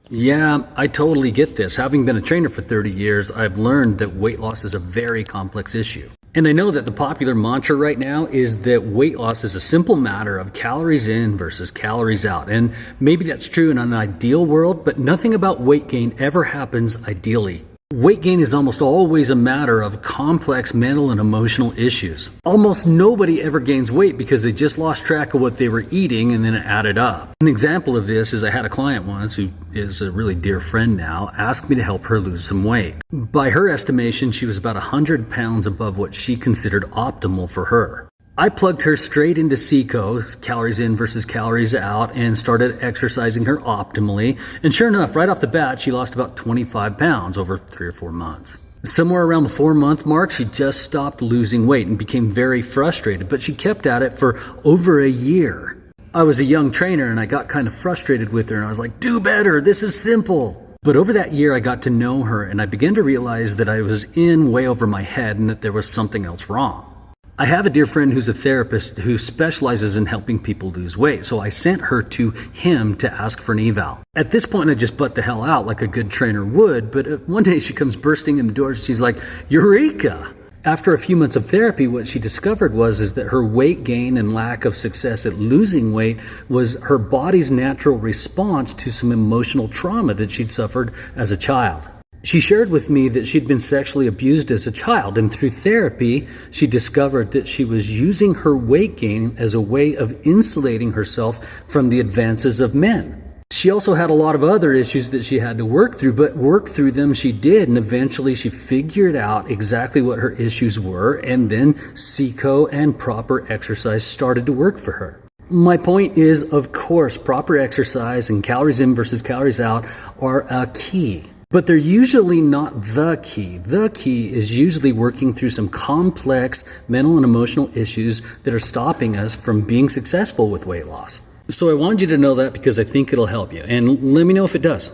Yeah, I totally get this. Having been a trainer for 30 years, I've learned that weight loss is a very complex issue. And I know that the popular mantra right now is that weight loss is a simple matter of calories in versus calories out. And maybe that's true in an ideal world, but nothing about weight gain ever happens ideally. Weight gain is almost always a matter of complex mental and emotional issues. Almost nobody ever gains weight because they just lost track of what they were eating and then it added up. An example of this is I had a client once who is a really dear friend now ask me to help her lose some weight. By her estimation, she was about 100 pounds above what she considered optimal for her. I plugged her straight into CICO, calories in versus calories out, and started exercising her optimally. And sure enough, right off the bat, she lost about 25 pounds over 3 or 4 months. Somewhere around the 4-month mark, she just stopped losing weight and became very frustrated, but she kept at it for over a year. I was a young trainer and I got kind of frustrated with her and I was like, do better, this is simple. But over that year, I got to know her and I began to realize that I was in way over my head and that there was something else wrong. I have a dear friend who's a therapist who specializes in helping people lose weight, so I sent her to him to ask for an eval. At this point, I just butt the hell out like a good trainer would, but one day she comes bursting in the door and she's like, Eureka! After a few months of therapy, what she discovered was that her weight gain and lack of success at losing weight was her body's natural response to some emotional trauma that she'd suffered as a child. She shared with me that she'd been sexually abused as a child, and through therapy, she discovered that she was using her weight gain as a way of insulating herself from the advances of men. She also had a lot of other issues that she had to work through, but work through them she did, and eventually she figured out exactly what her issues were, and then CICO and proper exercise started to work for her. My point is, of course, proper exercise and calories in versus calories out are a key. But they're usually not the key. The key is usually working through some complex mental and emotional issues that are stopping us from being successful with weight loss. So I wanted you to know that because I think it'll help you. And let me know if it does.